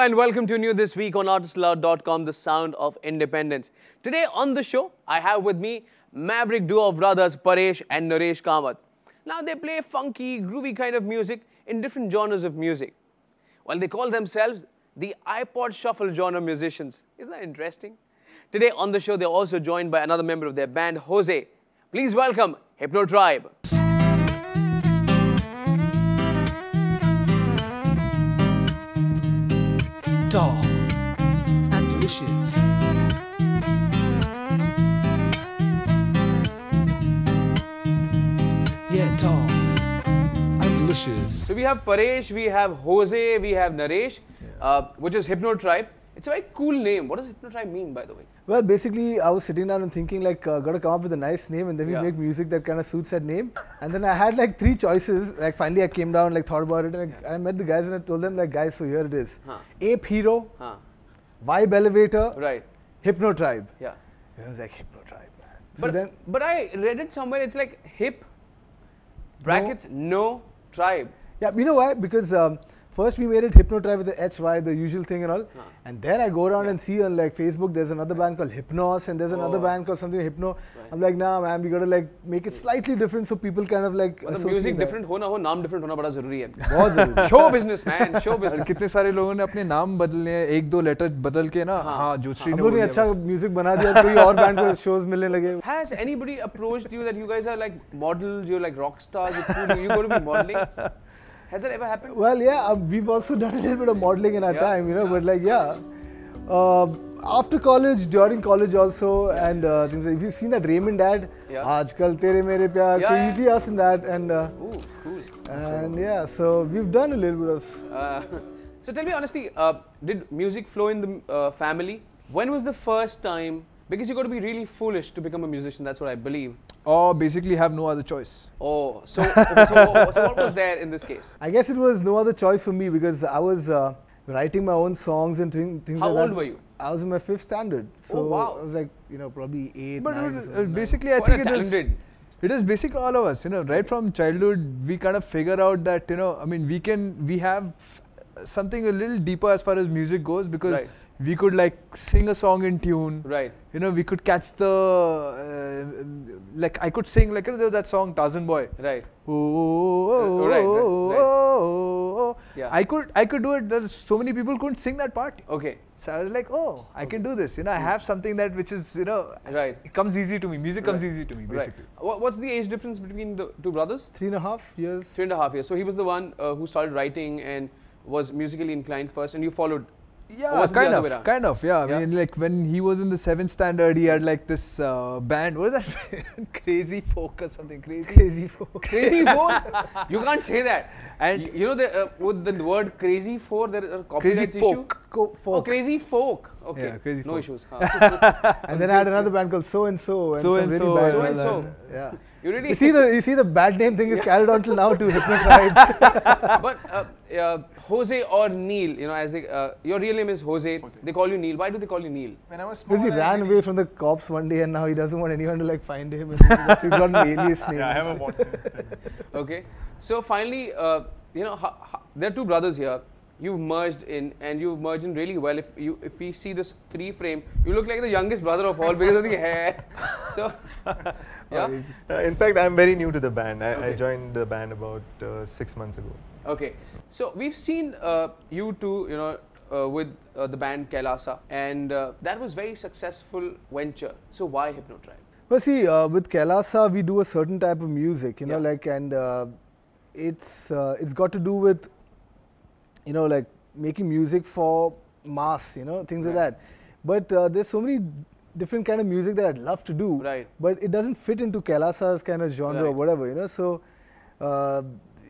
and welcome to New This Week on ArtistAloud.com, the sound of independence. Today on the show, I have with me maverick duo of brothers Paresh and Naresh Kamath. Now they play funky, groovy kind of music in different genres of music. Well, they call themselves the iPod Shuffle genre musicians. Isn't that interesting? Today on the show, they're also joined by another member of their band, Jose. Please welcome Hipnotribe. Tall and delicious. Yeah, tall and delicious. So we have Paresh, we have Jose, we have Naresh, which is Hipnotribe. It's a very cool name. What does Hipnotribe mean, by the way? Well, basically, I was sitting down and thinking, like, got to come up with a nice name, and then we make music that kind of suits that name. And then I had like 3 choices. Like, finally, I came down, like, thought about it, and I met the guys, and I told them, like, guys, so here it is: Ape Hero, Vibe Elevator, Hipnotribe. Yeah. And I was like, Hipnotribe, man. But I read it somewhere. It's like hip brackets no tribe. Yeah, you know why? Because first we made it Hipnotribe with the HY, the usual thing and all. And then I go around and see on like Facebook, there's another band called Hypnos, and there's another band called something Hypno. I'm like, nah, man, we gotta like make it slightly different so people kind of like the music different हो ना हो, नाम different होना बड़ा जरूरी है. बहुत जरूरी. Show business, man, show business. कितने सारे लोगों ने अपने नाम बदले, 1-2 लेटर बदल के ना, हाँ, जोश्री ने हम लोग ने अच्छा म्यूजिक बना दिया, कोई और बैंड को shows मिलने लगे. Has anybody approached you that you guys are like models, you're like rock stars, you're going to be modeling? Has that ever happened? Well, yeah, we've also done a little bit of modeling in our time, you know, but like, yeah. After college, during college also, and things like, if you've seen that Raymond ad, Aajkal Tere Mere Pyar, you see us in that, and ooh, cool. And yeah, so we've done a little bit of. So tell me honestly, did music flow in the family? When was the first time? Because you got to be really foolish to become a musician. That's what I believe. Or basically have no other choice. Oh, so what was there in this case? I guess it was no other choice for me because I was writing my own songs and things like that. How old were you? I was in my 5th standard. So wow. I was like, you know, probably 8, but 9. Basically, I think it is basic all of us, you know, right from childhood, we kind of figure out that, you know, I mean, we have something a little deeper as far as music goes because we could like sing a song in tune. Right. You know, we could catch the, like I could sing like that song Tarzan Boy. Right. Yeah. I could do it. There's so many people couldn't sing that part. Okay. So I was like, oh, I can do this. You know, I have something that which is, you know, it comes easy to me. Music comes easy to me, basically. What's the age difference between the 2 brothers? 3.5 years. 3.5 years. So he was the one who started writing and was musically inclined first, and you followed. Yeah, kind of, yeah. I mean, like when he was in the 7th standard, he had like this band. What is that? Crazy Folk or something. Crazy Folk. Crazy Folk? You can't say that. And you know, with the word Crazy Folk, there is a copyright issue. Oh, Crazy Folk. Okay, yeah, Crazy no Folk. issues. And then I had another band called So and So. Yeah. You see the bad name thing is carried on till now to Hipnotribe. But Jose or Neil, you know, as your real name is Jose. They call you Neil. Why do they call you Neil? When I was small, because he ran away from the cops one day, and now he doesn't want anyone to like find him. He's got an alias name. Yeah, I have a bot. Okay. So finally, you know, there are 2 brothers here. You've merged in, and you've merged in really well. If we see this 3 frame, you look like the youngest brother of all because of the hair. So, yeah. In fact, I'm very new to the band. I joined the band about 6 months ago. Okay. So we've seen you two, you know, with the band Kailasa, and that was very successful venture. So why Hipnotribe? Well, see, with Kailasa, we do a certain type of music, you know, like, and it's got to do with, you know, like making music for mass, you know, things like that. But there's so many different kind of music that I'd love to do, but it doesn't fit into Kailasa's kind of genre or whatever, you know. So,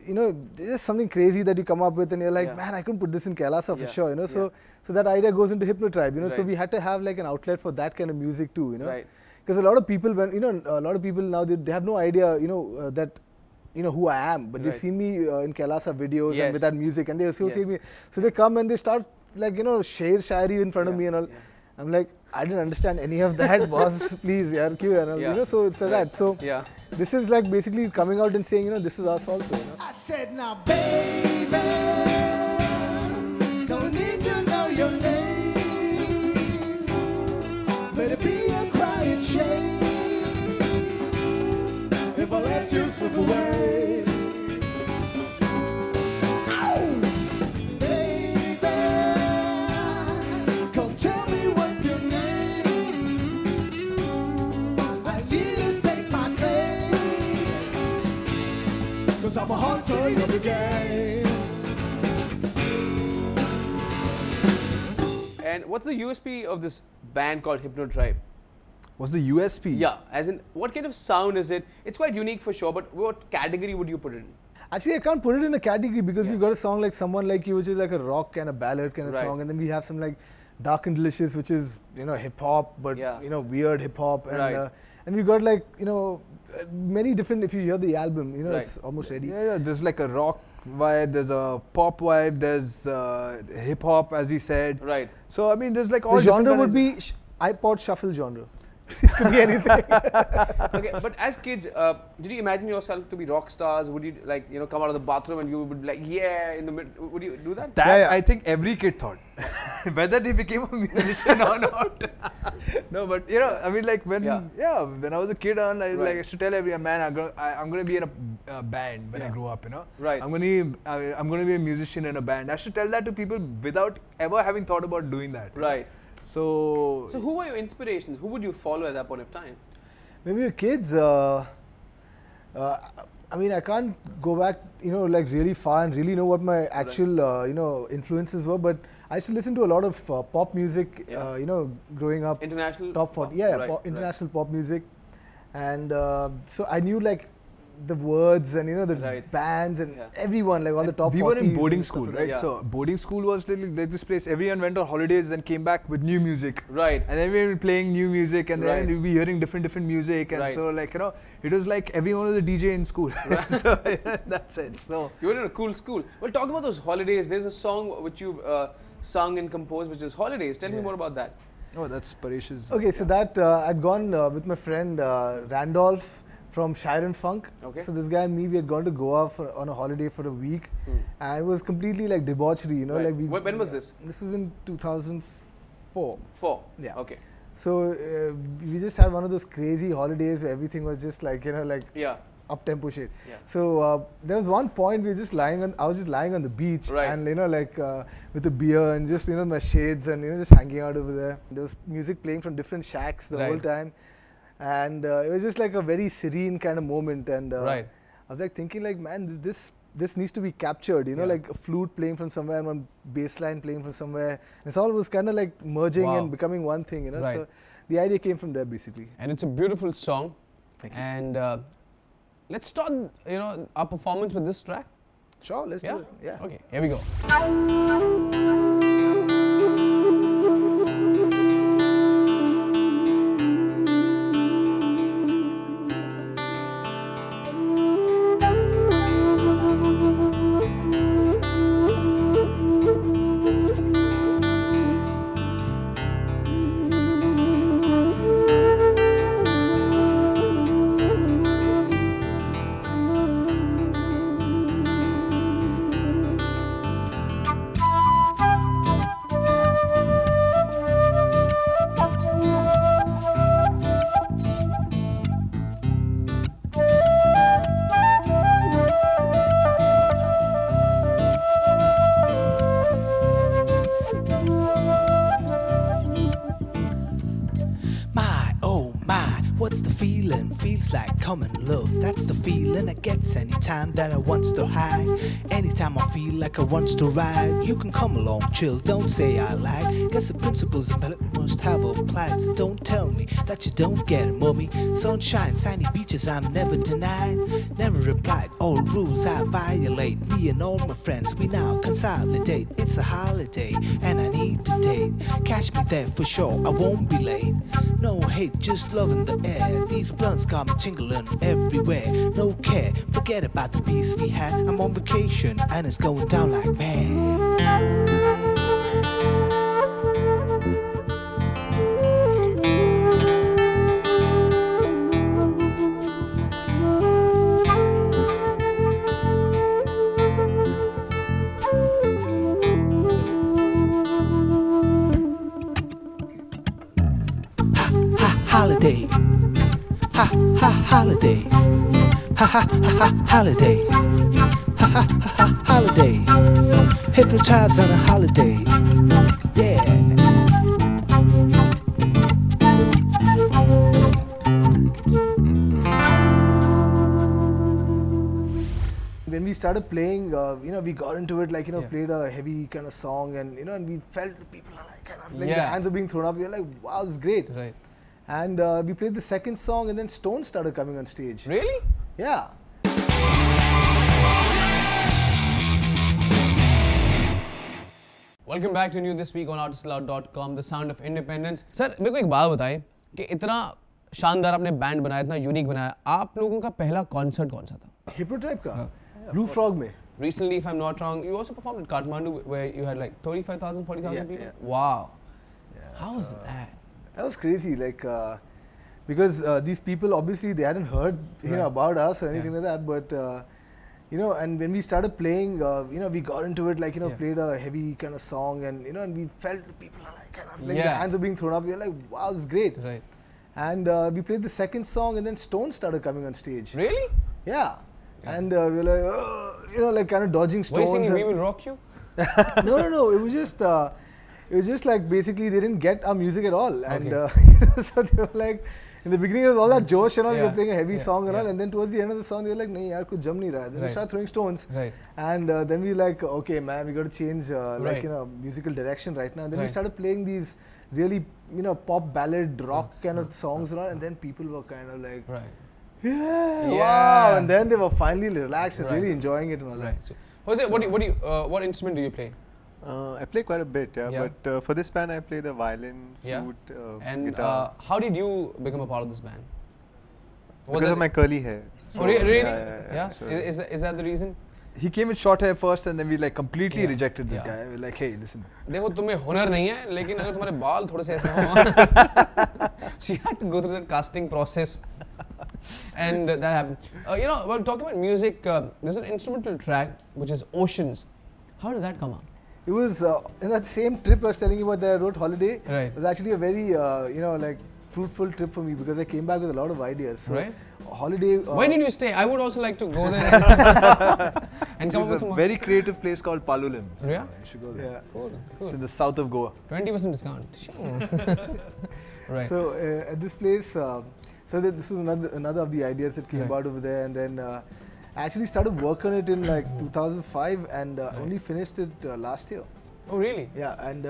you know, there's something crazy that you come up with and you're like, man, I couldn't put this in Kailasa for sure, you know. So that idea goes into Hipnotribe, you know. So we had to have like an outlet for that kind of music too, you know. Because a lot of people, when, you know, a lot of people now, they have no idea, you know, that, you know, who I am, but they've seen me in Kailasa videos and with that music, and they associate me. So they come and they start like, you know, shairi in front of me and all. I'm like, I didn't understand any of that, boss. Please, yaar, kyun? And all, you know, so it's like that. So this is like basically coming out and saying, you know, this is us also. You know? I said, now, baby, don't need to know let you slip away. Ow! Baby, come tell me what's your name. I need you to stake my claim, 'cause I'm a hunter of the game. And what's the USP of this band called Hipnotribe? What's the USP? Yeah, as in, what kind of sound is it? It's quite unique for sure, but what category would you put it in? Actually, I can't put it in a category because we've got a song like Someone Like You, which is like a rock and a ballad kind of Right. song, and then we have some like Dark and Delicious, which is, you know, hip hop, but you know, weird hip hop, and Right. And we've got like, you know, many different. If you hear the album, you know, Right. it's almost ready. Yeah, there's like a rock vibe, there's a pop vibe, there's hip hop, as he said. Right. So I mean, there's like all The genre different would kinds be iPod shuffle genre. It could be anything. Okay, but as kids, did you imagine yourself to be rock stars? Would you like, you know, come out of the bathroom and you would be like, yeah, in the mid? Would you do that? That Yeah, yeah. I think every kid thought, whether they became a musician or not. No, but you know, I mean, like when when I was a kid, I used to tell everyone, man, I'm gonna be in a band when I grow up. You know, Right. I'm gonna be a musician in a band. I should tell that to people without ever having thought about doing that. Right. So So who were your inspirations? Who would you follow at that point of time? When we were kids, I mean, I can't go back, you know, like really far and really know what my actual, you know, influences were. But I used to listen to a lot of pop music, you know, growing up. International Top 40, pop? yeah, Right, international pop music, and so I knew like the words and, you know, the bands and everyone, like all the top 40s. we were in boarding and stuff school, like right? Yeah. So boarding school was like this place. Everyone went on holidays and came back with new music. Right. And then we were playing new music, and then we'd be hearing different music, and so like, you know, it was like everyone was a DJ in school. So in that sense. So You were in a cool school. Well, talk about those holidays. There's a song which you've sung and composed, which is Holidays. Tell me more about that. oh, that's Paresh's. Okay, so that I'd gone with my friend Randolph from Shire and Funk. Okay. So this guy and me, we had gone to Goa on a holiday for a week, and it was completely like debauchery, you know, Right. like we. When was this? This is in 2004. 4. Yeah. Okay. So we just had one of those crazy holidays where everything was just like, you know, like up tempo shit. Yeah. So there was one point we were just lying on. I was just lying on the beach, and you know, like with a beer and just, you know, my shades and, you know, just hanging out over there. There was music playing from different shacks the whole time, and it was just like a very serene kind of moment. And I was like thinking, like, man, this needs to be captured. You know, like a flute playing from somewhere and one bass line playing from somewhere. And it's all was kind of like merging and becoming one thing. You know, so the idea came from there basically. And it's a beautiful song. Thank you. And let's start, you know, our performance with this track. Sure, let's do it. Yeah. Okay, here we go. What's the feeling? Feels like common love. That's the feeling I get anytime that I wants to hide. Anytime I feel like I wants to ride. You can come along, chill, don't say I lied. Guess the principles and must have applied. So don't tell me that you don't get it, mommy. Sunshine, sandy beaches, I'm never denied. Never replied, all rules I violate. Me and all my friends, we now consolidate. It's a holiday, and I need to date. Catch me there for sure, I won't be late. No hate, just love in the air. These blunts got me tingling everywhere. No care, forget about the peace we had. I'm on vacation, and it's going down like mad. Holiday, ha ha holiday. Ha ha ha ha holiday. Ha ha ha ha holiday. Hipnotribe's on a holiday. Yeah. When we started playing, we got into it, like, played a heavy kind of song, and, and we felt the people are like, kind of, like, the hands are being thrown up. We were like, wow, this is great. Right. And we played the second song, and then Stone started coming on stage. Really? Yeah. Welcome back to New This Week on ArtistAloud.com, the sound of independence. Sir, मेरे को एक बात बताएं कि इतना शानदार आपने band बनाया, इतना यूनिक बनाया, आप लोगों का पहला कॉन्सर्ट कौन सा था? Hipnotribe का? Blue Frog में. Recently, if I'm not wrong, you also performed at Kathmandu where you had like 35,000, 40,000 people? Yeah. Wow. Yeah, How was that? That was crazy, like, because these people, obviously, they hadn't heard about us or anything like that, but, and when we started playing, we got into it, like, played a heavy kind of song, and, and we felt the people are like, kind of, like, the hands are being thrown up. We were like, wow, this is great. Right. And we played the second song, and then Stone started coming on stage. Really? Yeah. And we were like, like, kind of dodging Stones. Were you singing We Will Rock You? No. It was just like, basically, they didn't get our music at all. And so they were like, in the beginning, it was all that Josh and all, we were playing a heavy song and all. And then towards the end of the song, they were like, nahi yaar, kuch jam nahi raha. Then we started throwing stones. Right. And then we like, okay, man, we got to change, like, musical direction right now. And then we started playing these really, pop ballad rock kind of songs and all. And then people were kind of like, yeah, wow. And then they were finally relaxed and really enjoying it and all that. So, Jose, what instrument do you play? I play quite a bit, but for this band I play the violin, flute, and guitar. How did you become a part of this band? Because of my curly hair. So really? Yeah. So is that the reason? He came with short hair first, and then we like completely rejected this guy. We're like, hey, listen. देखो तुम्हें हुनर नहीं है, लेकिन अगर तुम्हारे बाल थोड़े से ऐसे हों, she had to go through that casting process, and that happened. While talking about music, there's an instrumental track which is Oceans. How did that come out? It was in that same trip I was telling you about that I wrote Holiday. Right. It was actually a very, like, fruitful trip for me because I came back with a lot of ideas. So right. Holiday. Why did you stay? I would also like to go there and come up with some more. Very creative place called Palulim. So Yeah? You should go there. Yeah. Cool. It's in the south of Goa. 20% discount. Right. So at this place, this was another of the ideas that came out over there, and then I actually started work on it in like 2005 and only finished it last year. Oh really? Yeah, and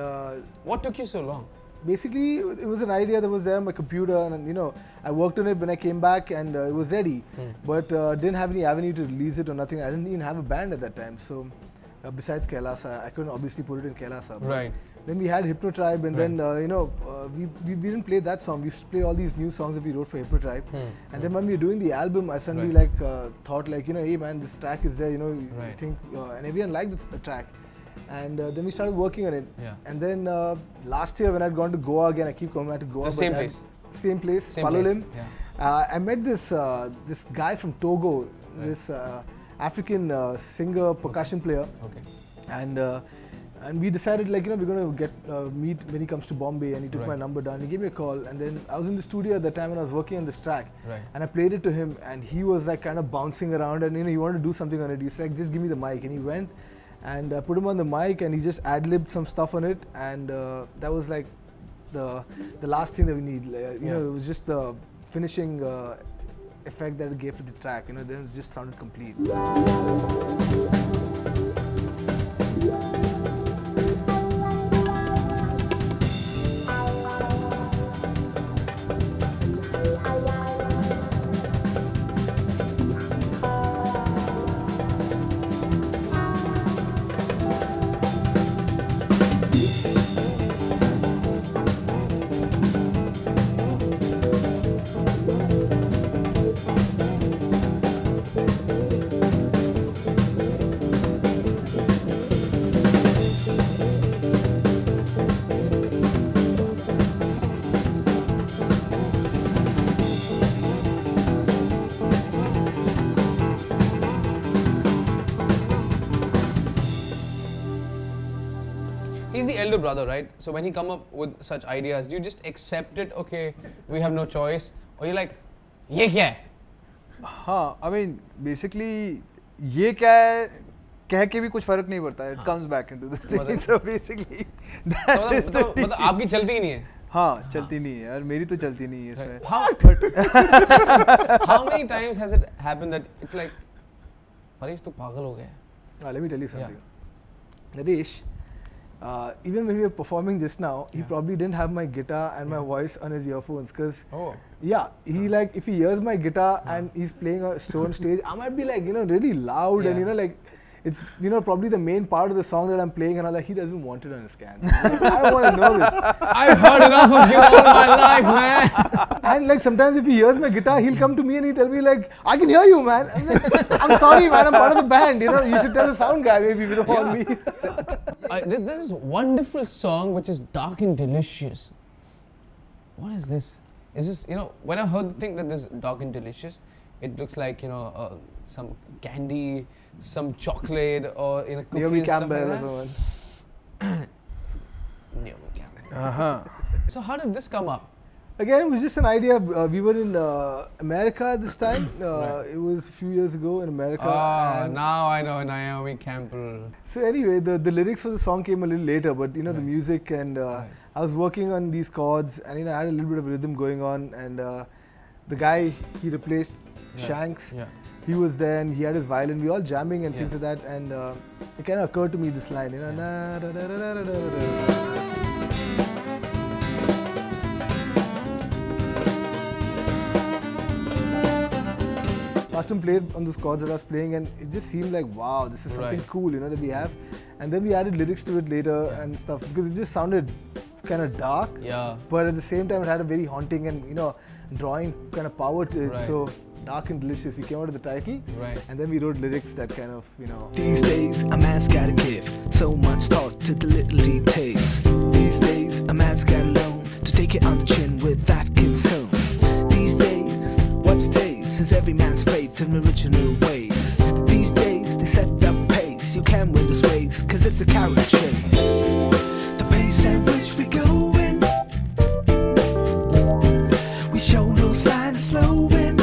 what took you so long? basically it was an idea that was there on my computer, and I worked on it when I came back, and it was ready, but didn't have any avenue to release it or nothing. I didn't even have a band at that time, so besides Kailasa, I couldn't obviously put it in Kailasa. Right. Then we had Hipnotribe, and then we didn't play that song. We play all these new songs that we wrote for Hipnotribe. And then when we were doing the album, I suddenly thought hey man, this track is there. I think and everyone liked the track. And then we started working on it. Yeah. And then last year when I'd gone to Goa again, I keep coming back to Goa. The same place. Same place, Same Palulim. place. Yeah. I met this this guy from Togo, this African singer, percussion player. Okay. And we decided we're going to get meet when he comes to Bombay, and he took my number down. He gave me a call, and then I was in the studio at that time when I was working on this track. Right. And I played it to him, and he was kind of bouncing around, and he wanted to do something on it. He's like, just give me the mic, and he went, and I put him on the mic, and he just ad-libbed some stuff on it, and that was like the last thing that we need. It was just the finishing effect that it gave to the track. Then it just sounded complete. He's the elder brother, right? So when he come up with such ideas, do you just accept it? Okay, we have no choice, or you're like, ye kya hai? हाँ, I mean basically ये क्या है कह के भी कुछ फर्क नहीं पड़ता है. It comes back into this thing. So basically that is the मतलब आपकी चलती ही नहीं है. हाँ, चलती नहीं है यार, मेरी तो चलती नहीं है इसमें. How many times has it happened that it's like, Paresh तू पागल हो गया? Let me tell you something. Naresh, even when we were performing just now, he probably didn't have my guitar and my voice on his earphones, because he like, if he hears my guitar and he's playing a show on stage, I might be like, really loud and like, it's probably the main part of the song that I'm playing, and I'm like, he doesn't want it on his can. I want to know this. I've heard enough of you all my life, man. And like sometimes if he hears my guitar, he'll come to me and he'll tell me like, I can hear you, man. I'm like, I'm sorry, man. I'm part of the band. You should tell the sound guy maybe if you don't want me. There's this wonderful song which is dark and delicious. What is this? Is this, when I heard the thing that this dark and delicious, it looks like, some candy, some chocolate, or in a cookie Naomi and stuff Campbell like or that. Naomi Campbell. So how did this come up? Again, it was just an idea. We were in America this time. It was a few years ago in America. Now I know Naomi Campbell. So anyway, the lyrics for the song came a little later, but the music, and I was working on these chords, and I had a little bit of rhythm going on, and the guy he replaced, Shanks, he was there and he had his violin. We were all jamming and things like that, and it kind of occurred to me this line, na, da, da, da, da, da, da, da. Austin played on those chords that I was playing, and it just seemed like, wow, this is something cool, that we have. And then we added lyrics to it later and stuff, because it just sounded kind of dark, but at the same time it had a very haunting and drawing kind of power to it. So dark and delicious, we came out with the title, and then we wrote lyrics that kind of These days a man's gotta give so much thought to the little details. These days a man's gotta learn to take it on the chin with that concern. These days what stays is every man's faith in original ways. These days they set the pace, you can win this race, cause it's a carrot chase. The pace at which we going, we show no sign of slowing.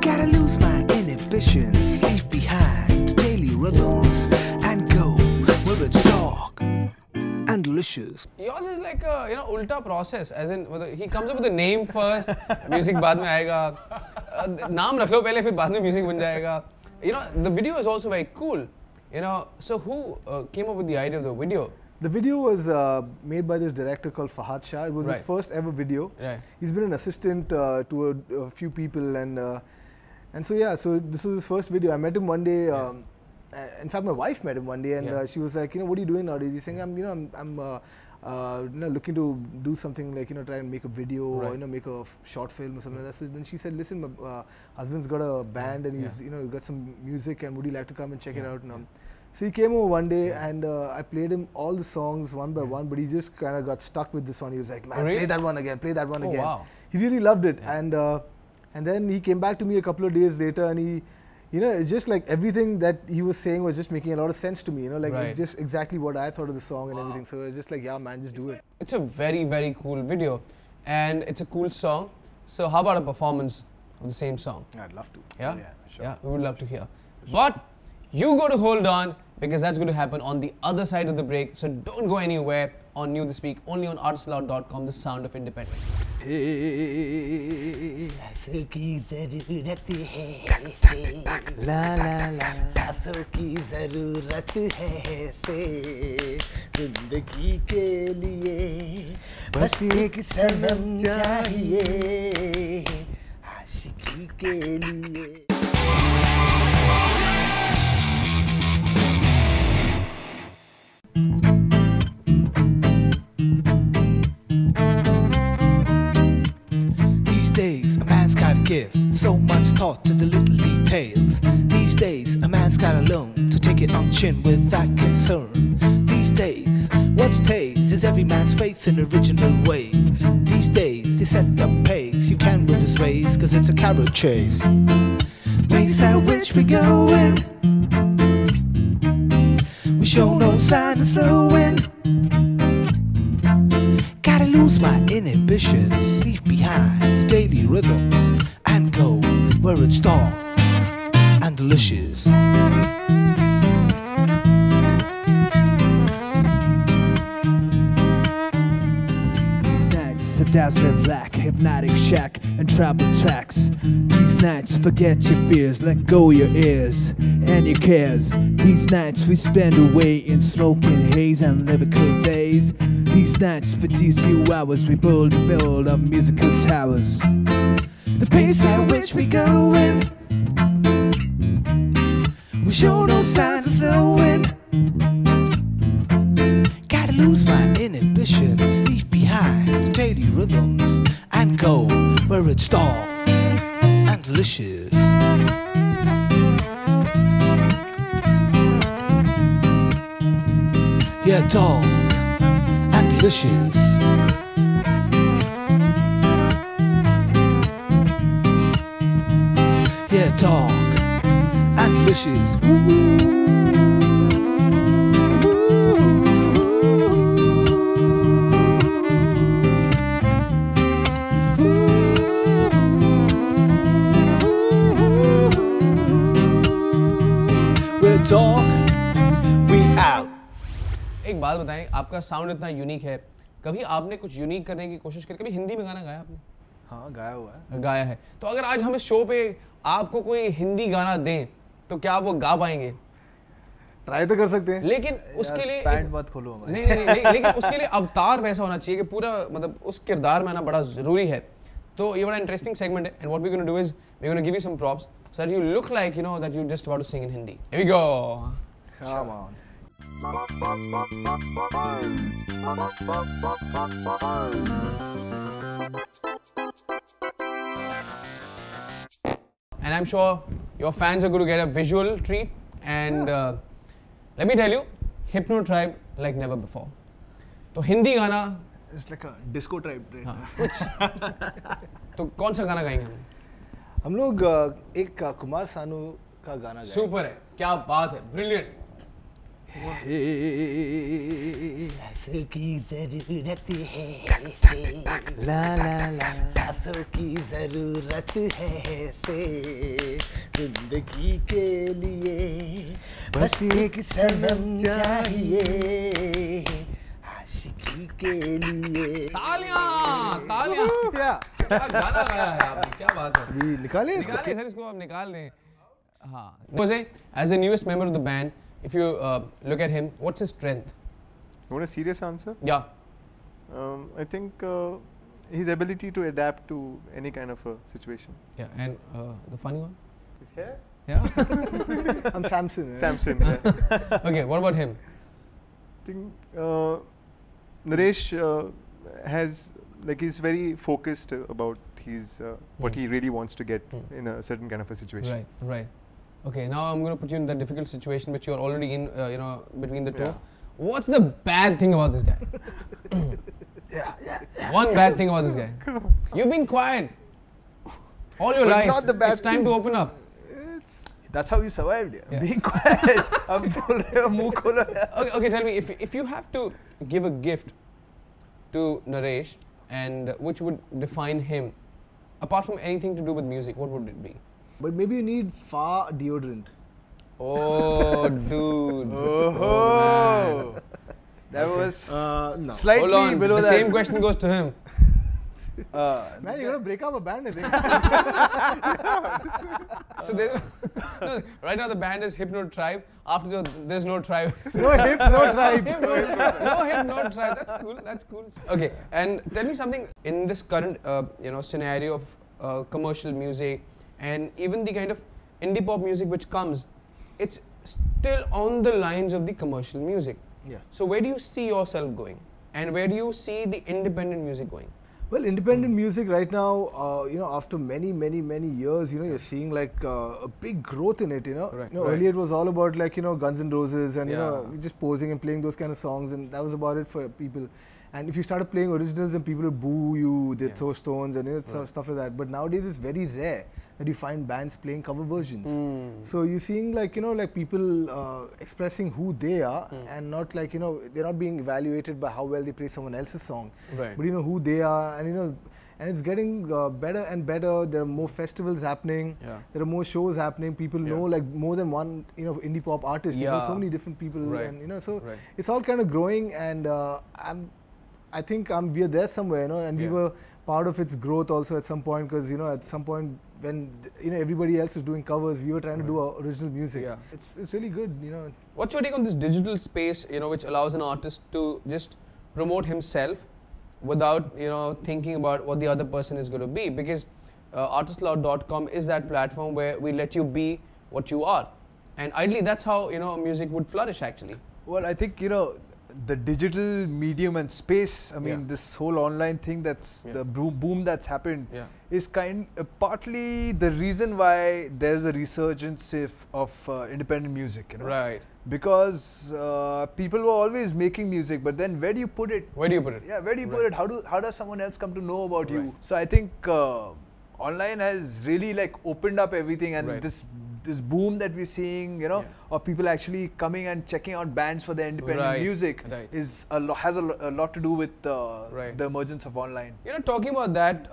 Gotta lose my inhibitions, leave behind daily rhythms, and go where it's dark and delicious. Yours is like a ulta process, as in he comes up with a name first, music बाद में आएगा, नाम रख लो पहले फिर बाद में music बन जाएगा. The video is also very cool. So who came up with the idea of the video? The video was made by this director called Fahad Shah. It was his first ever video. He's been an assistant to a few people, and so so this was his first video. I met him one day. In fact, my wife met him one day, and she was like, what are you doing nowadays? He's saying, I'm looking to do something like try and make a video or make a short film or something like that. So then she said, listen, my husband's got a band and he's got some music, and would you like to come and check it out? So he came over one day, and I played him all the songs one by one, but he just kind of got stuck with this one. He was like, man, play that one again, play that one again. Wow. He really loved it, and then he came back to me a couple of days later, and he it's just like everything that he was saying was just making a lot of sense to me, like just exactly what I thought of the song and everything. So it's just like, yeah, man, just do it. It's a very, very cool video, and it's a cool song. So how about a performance of the same song? I'd love to. Yeah? Sure. Yeah, we would love to hear. But you got to hold on, because that's going to happen on the other side of the break. So don't go anywhere on New This Week, only on ArtistAloud.com, the sound of independence. सासों की ज़रूरत है, सासों की ज़रूरत है से ज़िंदगी के लिए बस एक सनम चाहिए आशिकी के लिए. These days a man's gotta give so much thought to the little details. These days a man's gotta learn to take it on chin with that concern. These days what stays is every man's faith in original ways. These days they set the pace, you can win this race, cause it's a carrot chase. Pace at which we going, we show no signs of slowing. Gotta lose my inhibitions, leave behind the daily rhythms, where it's dark and delicious. Dazzling black, hypnotic shack and travel tracks. These nights forget your fears, let go your ears and your cares. These nights we spend away in smoking haze and lyrical days. These nights for these few hours we build up musical towers. The pace at which we going, we show no signs of slowing. Gotta lose my inhibitions, leave behind the daily rhythms and go where it's dark and delicious. Yeah, dark and delicious. Yeah, dark and delicious. एक बात बताएं, आपका sound इतना unique है, कभी आपने कुछ unique करने की कोशिश की? कभी हिंदी में गाना गाया आपने? हाँ, गाया हुआ है। गाया है। तो अगर आज हम इस शो पे आपको कोई हिंदी गाना दें तो क्या आप वो गा पाएंगे? ट्राई तो कर सकते हैं, लेकिन उसके लिए पैंट मत खोलो हमारे। नहीं, लेकिन उसके लिए अवतार वैसा होना चाहिए कि पूरा मतलब उस किरदार में आना बड़ा जरूरी है। तो ये बड़ा इंटरेस्टिंग सेगमेंट है, and what we gonna do is we gonna give you some props so that you look like you know that you just about to sing in Hindi. Here we go. Come on. And I'm sure your fans are going to get a visual treat. And let me tell you, Hipnotribe like never before. तो हिंदी गाना It's like a disco tribe, right? हाँ, कुछ तो कौन सा गाना गाएंगे हम लोग एक कुमार सानू का गाना गाएंगे। सुपर है, क्या बात है, ब्रिलियंट। सासों की जरूरत है, ला ला ला, सासों की जरूरत है से जिंदगी के लिए बस एक सनम चाहिए आशिकी के लिए। तालियां तालियां, क्या गाना गाया है आपने, क्या बात है। अभी निकालें सर इसको, आप निकाल दें। हाँ, Jose, as the newest member of the band, if you look at him, what's his strength? You want a serious answer? Yeah. I think his ability to adapt to any kind of a situation. Yeah, and the funny one? His hair? Yeah. I'm Samson. Samson. Yeah. Okay, what about him? I think Naresh has, like, he's very focused about his what he really wants to get in a certain kind of a situation. Right, right. Okay, now I'm going to put you in that difficult situation which you're already in, you know, between the two. Yeah. What's the bad thing about this guy? One bad thing about this guy. You've been quiet all your life. not the bad It's time to open up. That's how you survived. Yeah. Being quiet. अब बोल रहे हो, मुंह खोलो। Okay, tell me, if you have to give a gift to Naresh, and which would define him, apart from anything to do with music, what would it be? But maybe you need far deodorant. Oh, dude. Oh, that was No. slightly Hold on, below the that. same question goes to him. Man, you're gonna break up a band, I think. So no, right now the band is Hipnotribe. After there's no tribe. No hip, no tribe. No Hipnotribe. That's cool. That's cool. Okay, and tell me something in this current you know, scenario of commercial music and even the kind of indie pop music which comes, it's still on the lines of the commercial music. Yeah. So where do you see yourself going, and where do you see the independent music going? Well, independent music right now, you know, after many years, you know, you're seeing like a big growth in it, you know. Right, You know, right. earlier it was all about like, you know, Guns N' Roses and, you Yeah. know, just posing and playing those kind of songs, and that was about it for people. And if you started playing originals, then people would boo you, they'd throw stones and, you know, stuff like that. But nowadays it's very rare that you find bands playing cover versions. So you're seeing like, you know, like people expressing who they are and not like, you know, they're not being evaluated by how well they play someone else's song. Right. But you know who they are, and you know, and it's getting better and better. There are more festivals happening. Yeah. There are more shows happening. People know like more than one, indie pop artist. You know, so many different people, and so it's all kind of growing. And I think we are there somewhere, and we were part of its growth also at some point, because at some point when everybody else is doing covers, we were trying to do our original music. Yeah. It's really good. What's your take on this digital space? Which allows an artist to just promote himself without thinking about what the other person is going to be, because ArtistAloud.com is that platform where we let you be what you are, and ideally that's how music would flourish actually. Well, I think the digital medium and space, I mean this whole online thing, that's the boom that's happened is partly the reason why there's a resurgence of independent music, Right. Because people were always making music, but then where do you put it? Where do you put it? Yeah, where do you put it? How does someone else come to know about you? So I think online has really like opened up everything, and this boom that we're seeing, of people actually coming and checking out bands for their independent music is has a lot to do with the emergence of online. Talking about that,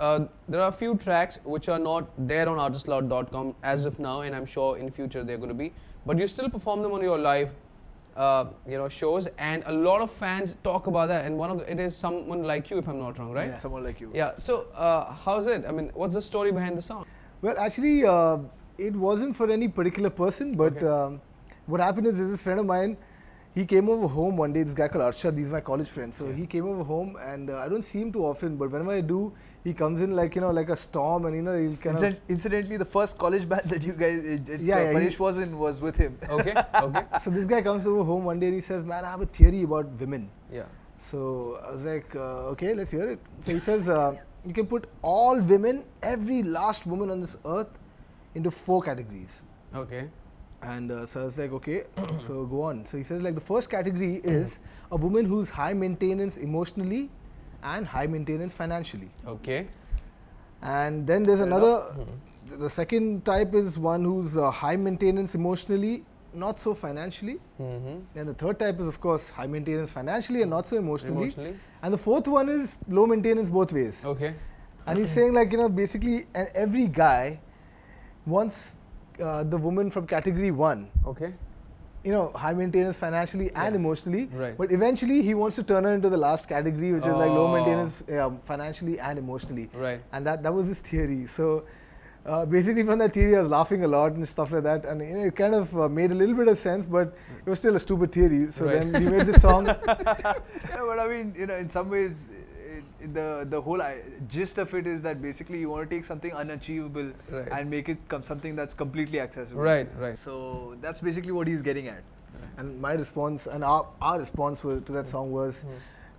there are a few tracks which are not there on ArtistAloud.com as of now, and I'm sure in future they're going to be. But you still perform them on your live, shows, and a lot of fans talk about that. And it is someone like you, if I'm not wrong, right? Yeah, someone like you. Yeah. So how's it? I mean, what's the story behind the song? Well, actually, it wasn't for any particular person, but what happened is this friend of mine, he came over home one day. This guy called Arshad, he's my college friend. So he came over home, and I don't see him too often, but whenever I do, he comes in like like a storm, and he'll kind of. Incidentally, the first college band that you guys, Paresh was in, was with him. Okay. So this guy comes over home one day and he says, "Man, I have a theory about women." Yeah. So I was like, "Okay, let's hear it." So he says, "You can put all women, every last woman on this earth, into 4 categories." Okay. And so I was like, okay, so go on. So he says like the first category is a woman who's high maintenance emotionally and high maintenance financially. Okay. And then there's another, the second type is one who's high maintenance emotionally, not so financially. And the third type is of course high maintenance financially and not so emotionally. And the fourth one is low maintenance both ways. Okay. And he's saying like, basically every guy wants the woman from category 1. Okay. High maintenance financially and emotionally. Right. But eventually he wants to turn her into the last category, which is like low maintenance financially and emotionally. Right. And that was his theory. So basically from that theory I was laughing a lot and stuff like that. And it kind of made a little bit of sense, but it was still a stupid theory. So then we made this song. Yeah, but I mean, in some ways, the whole gist of it is that basically you want to take something unachievable and make it something that's completely accessible. Right. So that's basically what he's getting at. And my response and our response to that song was,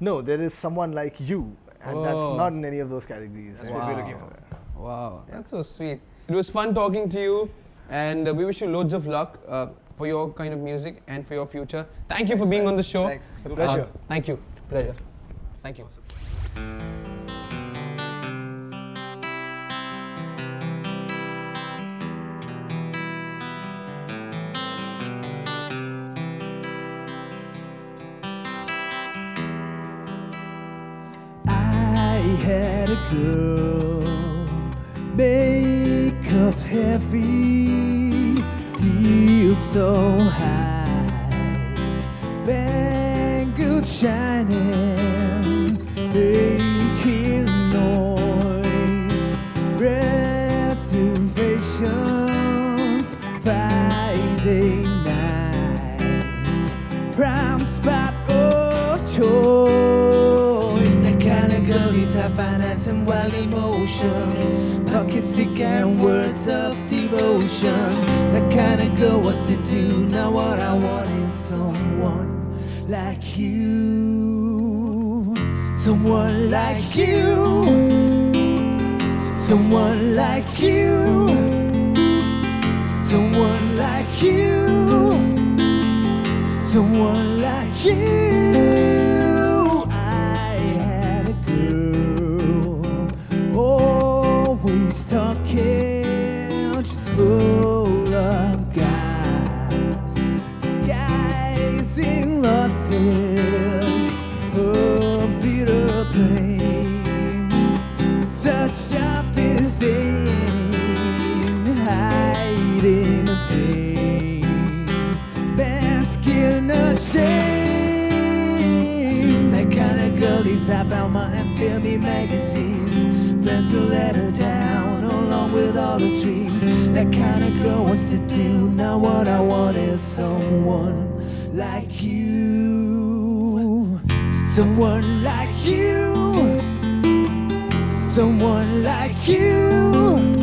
no, there is someone like you, and that's not in any of those categories. That's what we're looking for. Wow, that's so sweet. It was fun talking to you, and we wish you loads of luck for your kind of music and for your future. Thank you for being on the show. Thanks. Pleasure. Thank you. Pleasure. Thank you. I had a girl, makeup heavy, heels so high, bangles shining, making noise, reservations, Friday nights, prime spot of choice. That kind of girl needs high finance and wild emotions, pocket sick and words of devotion. That kind of girl wants to do. Now what I want is someone like you, someone like you, someone like you, someone like you, someone like you. I had a girl, always talking, she's full of guys, disguising losses, a bitter pain, such cause I found my filmy magazines. Friends who let her down, along with all the dreams that kind of girl wants to do. Now what I want is someone like you. Someone like you. Someone like you.